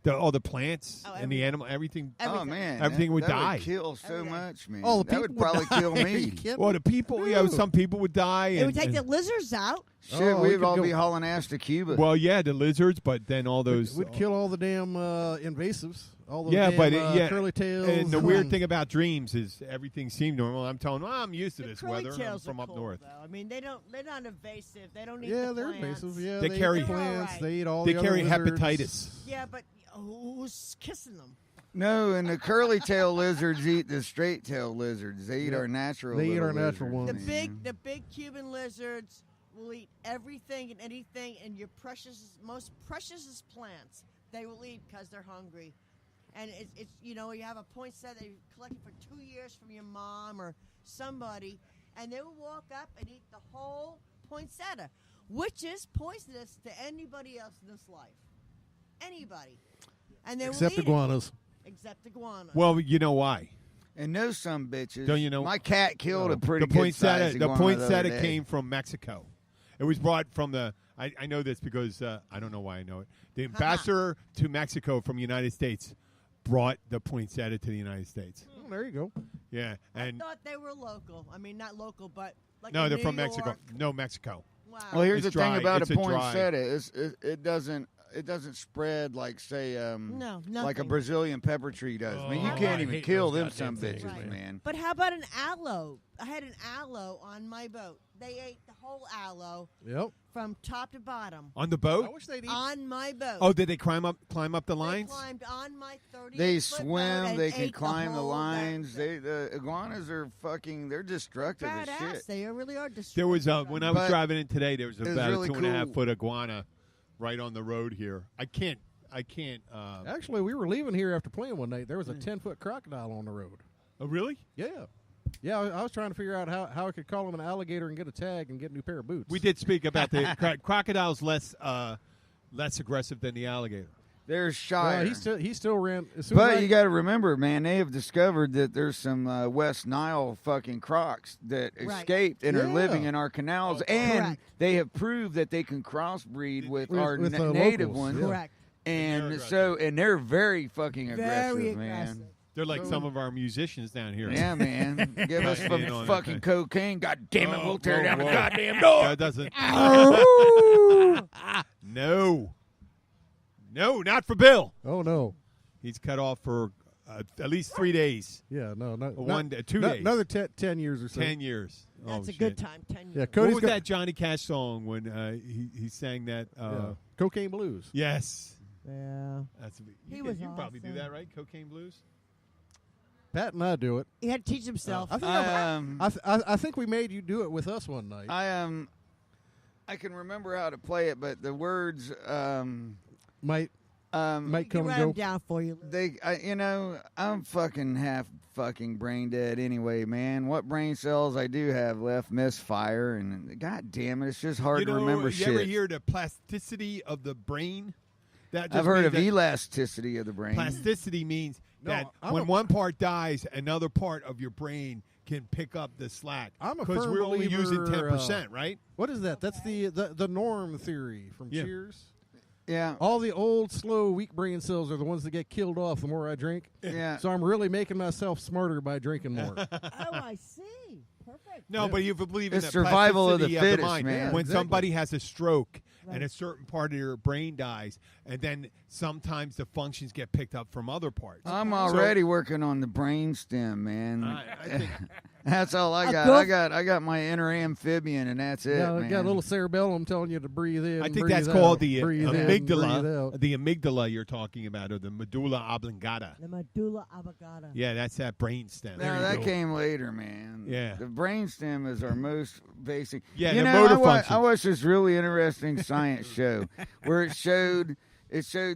All the plants Oh, and the animal, everything. Oh Everything. man, Everything would that die. kill so Everything. much, man. Oh, the that people would probably die. kill Are you me. kidding? Well, the people, some people would die. It And, would take the and- lizards out. Shit, Oh, we we'd could all go- be hauling ass to Cuba. well, yeah, the lizards, but then all those. would kill all the damn invasives. All those Yeah, damn, but curly tails. And the weird thing about dreams is everything seemed normal. I'm telling them, I'm used to The this curly weather. I'm tails from are up cool, north. Though. I mean, they're not invasive. They don't eat Yeah, the they're plants. invasive. Yeah, They they carry- eat plants. They're all right. They eat all They the carry other lizards. hepatitis. Yeah, but who's kissing them? no, and the curly tail lizards eat the straight tail lizards. They eat Yeah. our natural. They eat little our natural lizards, ones. man. The big Cuban lizards will eat everything and anything, and your most precious plants they will eat because they're hungry. And it's you have a poinsettia that you collected for 2 years from your mom or somebody, and they will walk up and eat the whole poinsettia, which is poisonous to anybody else in this life. Anybody. And they Except will eat iguanas. it. Except iguanas. Well, you know why? And those some bitches. Don't you know- My cat killed a pretty The good poinsettia. size The iguana other poinsettia day. came from Mexico. It was brought from the. I know this because I don't know why I know it. The ambassador to Mexico from the United States brought the poinsettia to the United States. Oh, there you go. Yeah, and I thought they were local. I mean, not local, but like no, in they're New from York. Mexico. No, Mexico. Wow. Well, here's It's the thing dry. about It's a a dry- poinsettia: it doesn't. it doesn't spread like say No, like a nothing. Brazilian pepper tree does. I mean, you Oh, can't I even hate kill those them goddamn some things, bitches, Right. man. But how about an aloe? I had an aloe on my boat. They ate the whole aloe Yep. from top to bottom On the I boat? wish they'd eat. on my boat. Oh, did they climb up the They lines? climbed on my 30. They foot boat swim. and They can ate climb the whole lines. boat. The iguanas are fucking. They're destructive as Badass. shit. They really are destructive. There was when I was But driving in today. There was was about really a 2.5 cool. foot iguana right on the road here. I can't. Actually, we were leaving here after playing one night. There was a 10-foot crocodile on the road. Oh, really? Yeah. Yeah, I was trying to figure out how I could call him an alligator and get a tag and get a new pair of boots. We did speak about the crocodile's less aggressive than the alligator. They're shy. Well, he still ran. As soon as But I- you got to remember, man, they have discovered that there's some West Nile fucking crocs that Right. escaped and are Yeah. living in our canals, and Correct. they have proved that they can crossbreed with With- our with the native locals, ones. yeah. Correct. And They're so, and they're very fucking aggressive, Very man. aggressive. They're like some of our musicians down here. Yeah, man. Give us Cutting in some on fucking that cocaine. God damn it, Oh, we'll tear whoa, down the whoa. goddamn door. That doesn't. No. No, not for Bill. Oh no. He's cut off for at least 3 days. Yeah, no, not One day, 2 not- days. Another 10 years or so. 10 years. That's Oh, a good shit. time. 10 years. Yeah, What Cody's was got that Johnny Cash song when he sang that? yeah. Cocaine Blues. Yes. Yeah. That's He you, was you probably do awesome. that, right? Cocaine Blues? Pat and I do it. He had to teach himself. I think I think we made you do it with us one night. I can remember how to play it, but the words might He come write and them go. down for you. I'm fucking half fucking brain dead anyway, man. What brain cells I do have left misfire, and god damn it, it's just hard to remember you shit. ever hear the plasticity of the brain? That just I've heard means of that elasticity of the brain. Plasticity means No, that I'm when a- one part dies, another part of your brain can pick up the slack. I'm a Because firm we're only using believer, 10%, right? What is that? That's the norm theory from Yeah. Cheers. Yeah, All the old, slow, weak brain cells are the ones that get killed off the more I drink. yeah. So I'm really making myself smarter by drinking more. Oh, I see. Perfect. No, Yeah. but you believe in It's the survival of the plasticity fittest, mind. man. When Exactly. somebody has a stroke Right. and a certain part of your brain dies, and then sometimes the functions get picked up from other parts. I'm already working on the brain stem, man. I think That's all I got. I got my inner amphibian, and that's it, Yeah, man. got a little cerebellum telling you to breathe in. I think breathe that's out, called the breathe in, breathe amygdala. out. The amygdala you're talking about, or the medulla oblongata. The medulla oblongata. Yeah, that's that brain stem. No, that came later, man. Yeah. The brainstem is our most basic. Yeah, you the know, motor I functions. watched this really interesting science show where it showed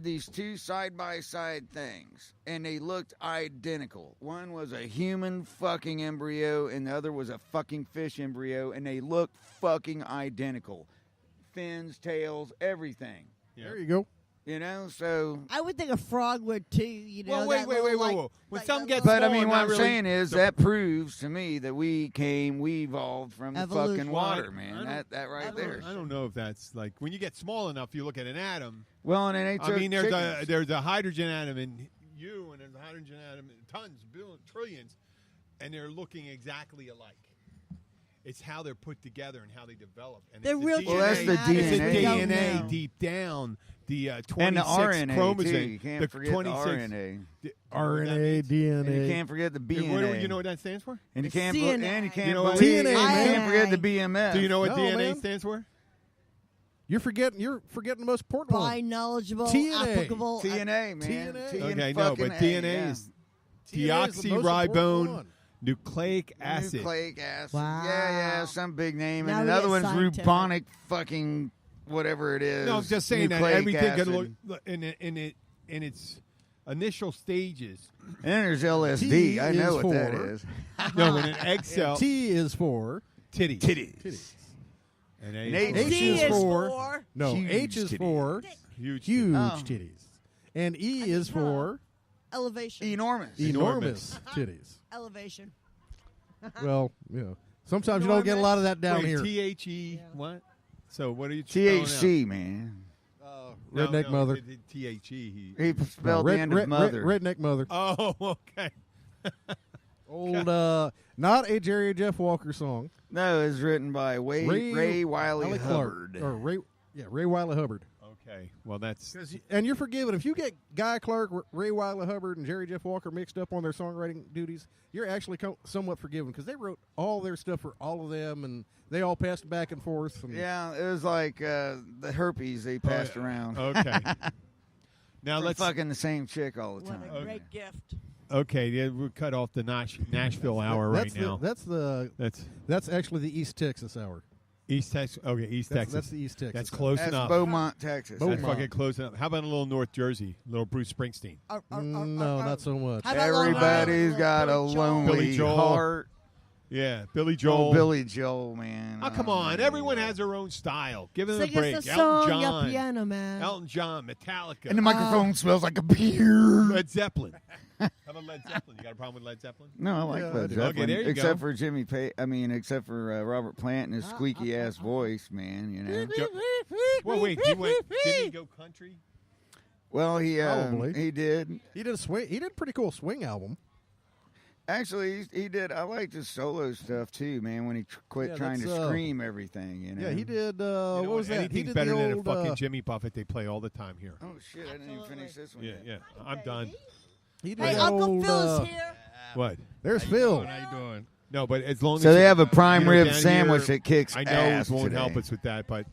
these two side by side things, and they looked identical. One was a human fucking embryo, and the other was a fucking fish embryo, and they looked fucking identical. Fins, tails, everything. There you go. You know, so. I would think a frog would too. You know. Well, wait, that wait, little, wait, like- whoa. When like some that gets little- But I small, mean, what not I'm really- saying is the- that proves to me that we evolved from the Evolution. fucking water, Well, I man. don't- That right I there. don't know if that's like when you get small enough, you look at an atom. Well, and then they took I mean, chickens. there's a hydrogen atom in you, and there's a hydrogen atom in tons, billions, trillions, and they're looking exactly alike. It's how they're put together and how they develop. And They're it's the real. DNA. Well, that's the It's the DNA. DNA No. deep down. The 26 and the RNA chromosome. too. You can't forget the 26 RNA. the- RNA, And you DNA. can't forget the What BNA. do you know what that stands for? And you The can't CNA. and you can't You know what? believe, TNA, you man. can't forget the BMS. Do you know what No, DNA man. stands for? You're forgetting the most important By one. knowledgeable, TNA. applicable. TNA, man. TNA. T Okay, and no, fucking but A, DNA yeah. is TNA is the most important deoxyribone one. nucleic acid. Nucleic acid. Wow. Yeah, some big name. Now And we another get one's scientific. rubonic fucking whatever it is. No, I'm just saying that Nucleic everything can acid. look in its initial stages. And then there's LSD. T I know is what that for- is. No, when an egg cell T is for titties. titties. And And A H is H C is is for- for No, Huge H is titties. for huge. huge Oh. titties, and E is for elevation. Enormous. enormous titties. Elevation. Well, sometimes you Enormous. don't get a lot of that down Wait, here. THE Yeah. what? So what are you spelling out? THC, man. No, Redneck no, mother. the THE. He No, spelled the end of mother. redneck mother. Oh, okay. Old, not a Jerry Jeff Walker song. No, it's written by Ray Wiley Clark. Hubbard. Or Ray Wiley Hubbard. Okay. Well, that's And you're forgiven. If you get Guy Clark, Ray Wylie Hubbard, and Jerry Jeff Walker mixed up on their songwriting duties, you're actually somewhat forgiven because they wrote all their stuff for all of them, and they all passed back and forth. And Yeah, it was like the herpes they passed around. okay. Now For let's fucking the same chick all the What time. a great gift. Okay, yeah, we'll cut off the Nashville hour right now. That's actually the East Texas hour. East Texas. Okay, East Texas. That's the East Texas. That's hour. close That's enough. Beaumont, Texas. That's Beaumont. fucking close enough. How about a little North Jersey, little Bruce Springsteen? No, not so much. How about Long Everybody's Island? got a Billy Joel? lonely Billy Joel. heart. Yeah, Billy Joel. Oh, Billy Joel, man. Oh, come on. man. Everyone has their own style. Give them Sing a break. us a Elton song, John. your piano man. Elton John, Metallica. And the microphone smells like a beer. Led Zeppelin. How about Led Zeppelin? You got a problem with Led Zeppelin? No, I like Yeah, I Led do. Zeppelin. Okay, there you except go. for Jimmy except for Robert Plant and his squeaky ass voice, man. You know. Well, wait. Didn't he go country? Well, he Probably. he did. He did a swing. He did a pretty cool swing album. Actually, he did. I liked his solo stuff too, man. When he quit Yeah, trying to that's, scream everything, you know. Yeah, he did. You know what was that? He Anything did better the than a old, fucking Jimmy Buffett they play all the time here. Oh shit! I didn't even finish this one. Yeah, yet. yeah. I'm done. He did Hey, that Uncle old, Phil is here. What? There's Phil. How you doing? No, but as long So as they have a prime you know, rib down sandwich here, that kicks I know ass it won't today. help us with that, but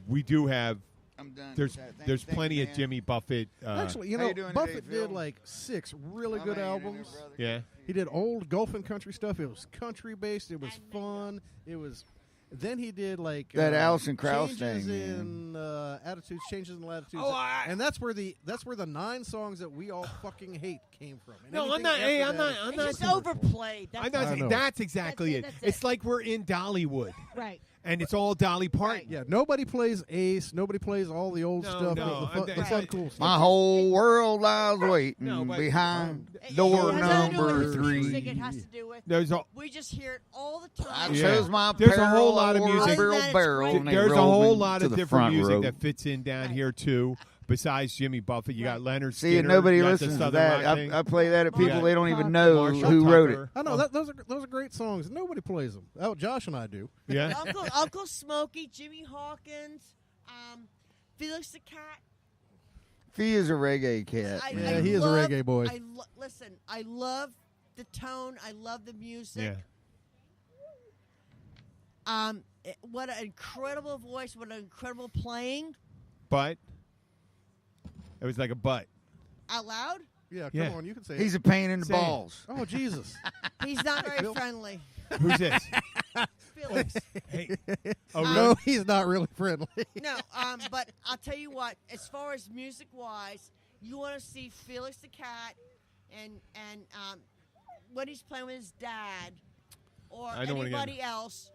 we do have. I'm done. There's with that. there's Thank plenty you, of man. Jimmy Buffett. Actually, you How know, you doing Buffett today, Phil? did like 6 really I'm good hanging in there, albums. brother. yeah. He did old golf and country stuff. It was country based. It was fun. It was. Then he did like That Alison Krauss changes thing, in attitudes, changes in latitudes, Oh, and that's where the 9 songs that we all fucking hate came from. And No, I'm anything not. Hey, after I'm that not. is I'm It's not. just commercial. overplayed. I'm That's not I saying know. that's exactly That's it. it, that's It's it. like we're in Dollywood, right. and it's all Dolly Parton. Yeah, nobody plays Ace. Nobody plays all the old No, stuff. no, the fun, I'm- the fun Right. cool stuff. My whole world lies waiting No, but- behind It door has nothing to do number with the 3. music. It has to do with. There's a We just hear it all the I time. Yeah. chose my There's a whole lot of parallel music. barrel Other than barrel, it's and they there's a rolled whole me lot to of the different front music row. that fits in down Right. here too. Besides Jimmy Buffett, you got Leonard See, Skinner. and nobody you got the listens to Southern that. Rock thing. I play that at people Yeah. they don't even know Marshall who wrote it. Tucker. I know those are great songs. Nobody plays them. Oh, Josh and I do. Yeah. Uncle Smokey, Jimmy Hawkins, Felix the Cat. Fee is a reggae cat. Yeah, he is a reggae boy. Listen, I love the tone. I love the music. Yeah. What an incredible voice. What an incredible playing. But it was like a butt. Out loud, Yeah, come Yeah. on, you can say He's it. a pain in the Say it. balls. Oh, Jesus. he's not very Phil. friendly. Who's this? Felix. Hey. Oh, really? No, he's not really friendly. No, but I'll tell you what. As far as music wise, you want to see Felix the Cat, and when he's playing with his dad, or I don't wanna get anybody else.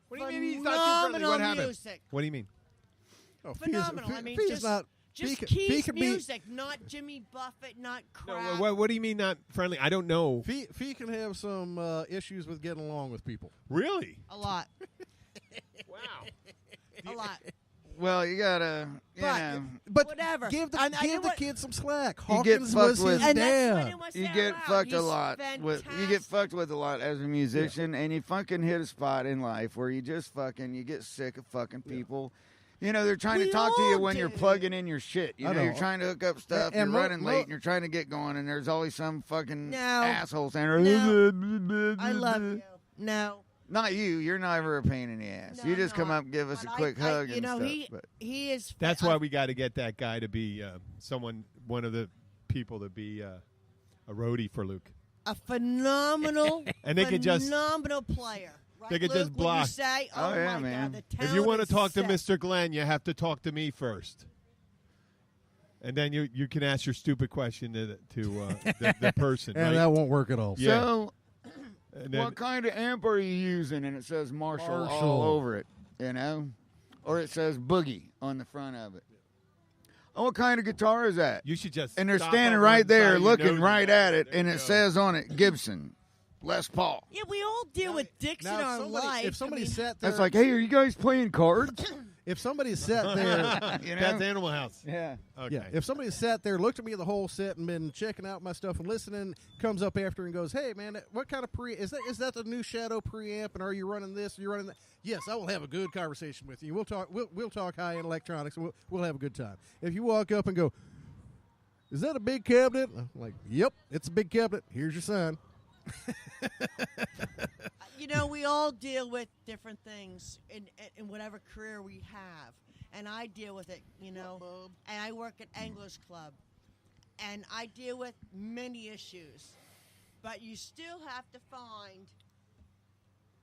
What do you mean he's not too friendly? What Phenomenal happened? music. What do you mean? Oh, Phenomenal. I mean, Fee's just not. just Fee Keith's can be- music, not Jimmy Buffett, not No, crap. what do you mean not friendly? I don't know. Fee can have some issues with getting along with people. Really? A lot, Wow. a lot. Well, you gotta, you But- know, But Whatever. give the I know give the what- kid some slack. You get Hawkins fucked was with- his And that's when dad. it must you sound get out. fucked He's a lot. You get fucked with a lot as a musician, and you fucking hit a spot in life where you just fucking you get sick of fucking people. You know, they're trying We to talk to you all when you're do. plugging in your shit. You I know, you're know. trying to hook up stuff, And you're mo- running mo- late, and you're trying to get going, and there's always some fucking No. asshole saying, I love you. No. Not you. You're never a pain in the ass. No, you just no, come up and give us a but quick hug you and know, stuff. he but he is. That's why we got to get that guy to be one of the people to be a roadie for Luke. a phenomenal, And they could just- phenomenal player. Right, they could Luke, just when block. You say, Oh, yeah, my man. God, the If you want to talent talk to is set. Mr. Glenn, you have to talk to me first. And then you can ask your stupid question to the person. And right? that won't work at all. Yeah. So, And then- what kind of amp are you using? And it says Marshall all over it, you know? Or it says Boogie on the front of it. Oh, what kind of guitar is that? you should just And they're stop standing on right one side there of your looking nose right and- at it, There and you it go. says on it Gibson, Les Paul. Yeah, we all deal with dicks in Now, our life. if somebody I mean, sat there, That's like, hey, are you guys playing cards? if somebody sat there, You know? That's Animal House. Yeah. Okay. yeah, if somebody sat there, looked at me the whole set, and been checking out my stuff and listening, comes up after and goes, "Hey, man, what kind of is that the new Shadow preamp? And are you running this? Are you running that?" Yes, I will have a good conversation with you. We'll talk. We'll talk high end electronics. And we'll have a good time. If you walk up and go, "Is that a big cabinet?" I'm like, "Yep, it's a big cabinet. Here's your sign." You know, we all deal with different things in whatever career we have, and I deal with it. You know, and I work at Anglers Club, and I deal with many issues, but you still have to find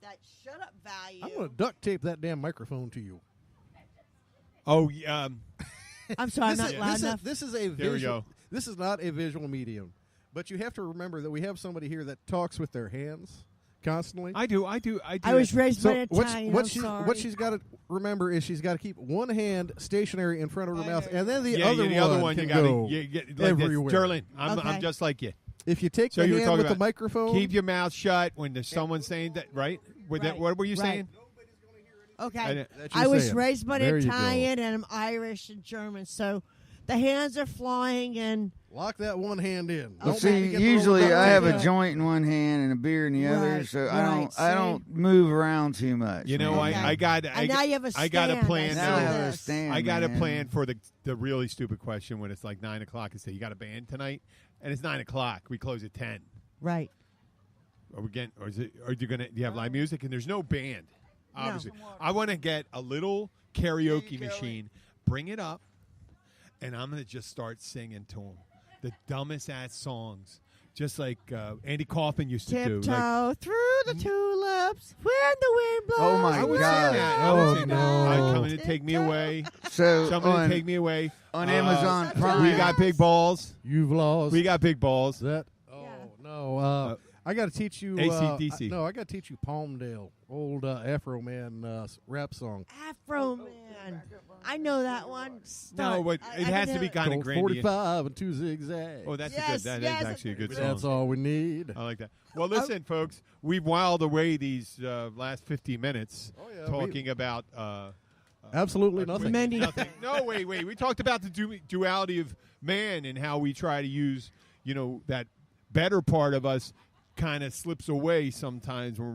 that shut up value. I'm going to duct tape that damn microphone to you. Oh, I'm sorry, I'm not loud enough. This is a There we visual. go. This is not a visual medium, but you have to remember that we have somebody here that talks with their hands constantly. I do. I was raised by an Italian. What she's got to remember is she's got to keep one hand stationary in front of her mouth, and then the other one you can gotta go get like everywhere. this. Sterling, I'm Okay. just like you. If you take So the you were hand talking with the about microphone, keep your mouth shut when there's someone saying that, right? What were you Right. saying? Okay. That's I your was saying. raised by There an you go. Italian, and I'm Irish and German, so the hands are flying, and lock that one hand in. Well, Don't see, make me get the usually little I have duct a tape. joint in one hand and a beer in the other, Right, so right, I don't move around too much. You know, man. I got. and now you have a stand. I got a plan. Now I see have a this. stand. I got a man. plan for the really stupid question when it's like 9 o'clock and say you got a band tonight, and it's 9 o'clock. We close at 10. Right. Are we getting? Or is it? Are you gonna? Do you have live music? And there's no band. Obviously, I want to get a little karaoke machine. Bring it up, and I'm gonna just start singing to them the dumbest ass songs, just like Andy Kaufman used to do. Tiptoe Like, through the tulips when the wind blows. Oh, my I would God. sing that. I would Oh, sing that. no. I'd come in to take me away. So Somebody on, take me away. on Amazon That's Prime, We got big balls. You've lost. We got big balls. that. Oh Yeah. no. I got to teach you AC/DC. No, I got to teach you Palmdale, old Afro Man rap song. Afro Man. I know that one. No, Start. but I it can has to do be it. kind of Colt grandiose. 45 and 2 zigzags. Oh, that's Yes, that yes. is actually a good song. That's all we need. I like that. Well, listen, folks, we've whiled away these last 50 minutes Oh, yeah, talking about Absolutely nothing. Many- nothing. No, wait. We talked about the duality of man and how we try to use, that better part of us kind of slips away sometimes when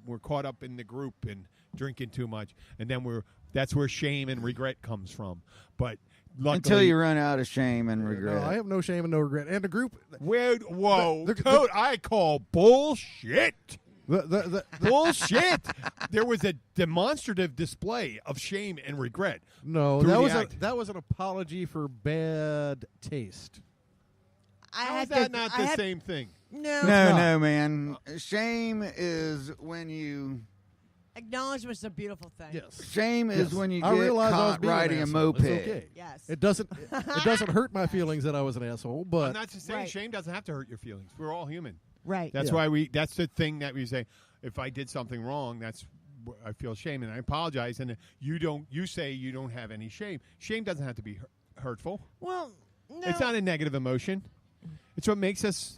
we're caught up in the group and drinking too much, and then that's where shame and regret comes from. But luckily, until you run out of shame and regret. No, I have no shame and no regret. And the group, whoa, The- Toad, I call bullshit. the Bullshit! There was a demonstrative display of shame and regret. no, Through the that act. was an apology for bad taste. I How is had that to, not I the had- same thing? No. no, not. no, man. Shame is when you. Acknowledgement's a beautiful thing. Yes. Shame is Yes. when you I get realize I was caught being an riding a asshole. moped. It's okay. Yes. It doesn't hurt my feelings that I was an asshole, I'm but not just saying Right. shame doesn't have to hurt your feelings. We're all human. Right. That's Yeah. why that's the thing that we say. If I did something wrong, I feel shame and I apologize. And you say you don't have any shame. Shame doesn't have to be hurtful. Well, no. It's not a negative emotion. It's what makes us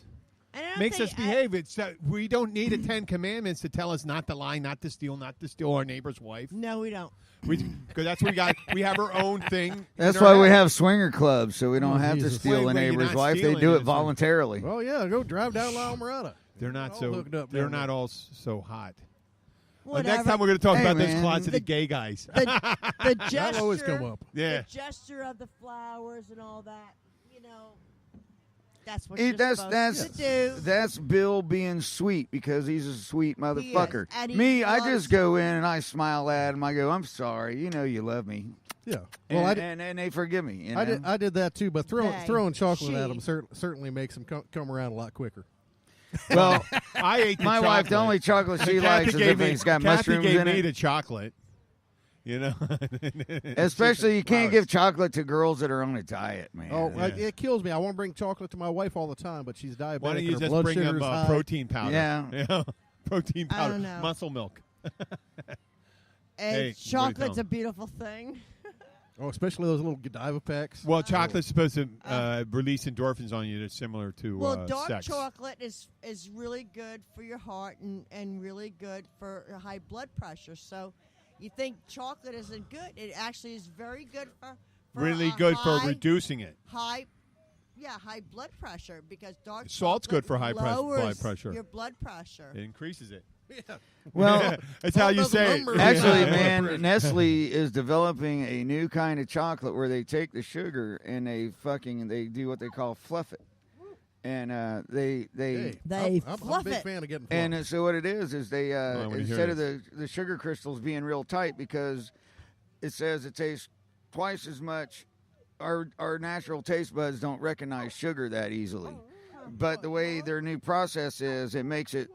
And I don't makes think- us behave. It's we don't need a 10 commandments to tell us not to lie, not to steal our neighbor's wife. No, we don't. Because that's what we got. We have our own thing. That's in our why we head. have swinger clubs, so we don't have Jesus. to steal Wait, a you're neighbor's not wife. They stealing do it, it it's voluntarily. oh yeah, go drive down La Almirada. They're not all so. hooked up They're down not there. all so hot. Whatever. Next time we're going to talk Hey, about those man. closeted gay guys. the That'll always come gesture, up. Yeah. the gesture of the flowers and all that. That's what Hey, you're that's supposed to do. that's Bill being sweet because he's a sweet motherfucker. and he Me, I loves- just go in and I smile at him. I go, "I'm sorry, you know you love me," Yeah. Well, and they forgive me. You know? I did that too, but They, throwing chocolate at she. them certainly makes them come around a lot quicker. Well, I ate the my wife, the chocolate. only chocolate she Kathy likes is gave if me, it's got Kathy mushrooms gave in me it. the chocolate. Especially, you can't Flowers. give chocolate to girls that are on a diet, man. Oh, Yeah. it kills me. I want to bring chocolate to my wife all the time, but she's diabetic. Why don't you and her just blood bring them sugar's high. protein powder? Yeah. Protein I powder, don't know. muscle milk. And Hey, what chocolate's do you a beautiful thing. Oh, especially those little Godiva packs. Well, chocolate's supposed to release endorphins on you that's similar to Well, dark sex. chocolate is really good for your heart and really good for high blood pressure. So, You think chocolate isn't good? It actually is very good for Really a good for high- reducing it. high blood pressure because dark Salt's good chocolate for high blood lowers pressure. Your blood pressure. It increases it. Yeah. Well, That's how you say it. actually, Yeah. man, Nestle is developing a new kind of chocolate where they take the sugar and they do what they call fluff it, and Hey, They I'm a fluff big it. fan of getting and fluff. so what it is they I wanna hear instead of the sugar crystals being real tight because it says it tastes twice as much. Our natural taste buds don't recognize sugar that easily. But the way their new process is, it makes it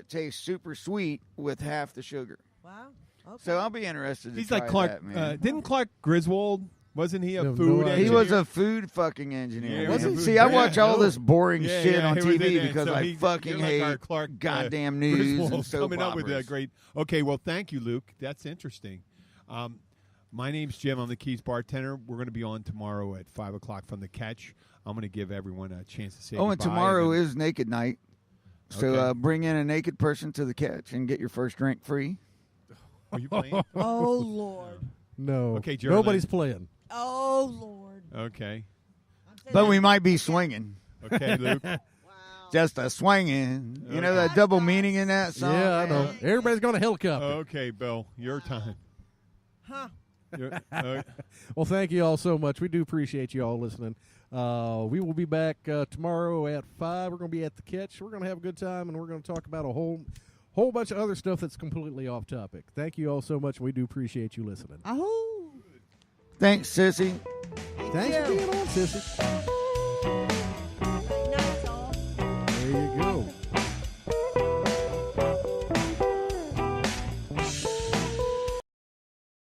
taste super sweet with half the sugar. Wow. Okay. So I'll be interested to He's try like Clark. that, man. Didn't Clark Griswold? Wasn't he a No, food no idea. He engineer? was a food fucking engineer. Yeah, man. was he? See, I Yeah, watch all no. this boring Yeah, shit yeah, on he was in TV that. because So I fucking you're like our hate Clark, goddamn news Griswold and soap coming up with a operas. great. Okay, well, thank you, Luke. That's interesting. My name's Jim. I'm the Keys bartender. We're going to be on tomorrow at 5 o'clock from the Catch. I'm going to give everyone a chance to say Oh, and goodbye. tomorrow then- is Naked Night. So Okay. bring in a naked person to the Catch and get your first drink free. Are you playing? Oh Lord. No. Okay, Geraldine. Nobody's playing. Oh Lord. Okay. I'm saying But that- we might be swinging. Okay, Luke. Wow. Just a swinging. You know Okay. that double meaning in that song? Yeah, I know. man? Everybody's going to helicopter. Okay, Bill. Your time. Huh. Well, thank you all so much. We do appreciate you all listening. We will be back tomorrow at 5. We're going to be at the Catch. We're going to have a good time, and we're going to talk about a whole bunch of other stuff that's completely off topic. Thank you all so much. We do appreciate you listening. Oh. Thanks, sissy. Thanks for you. being on, sissy.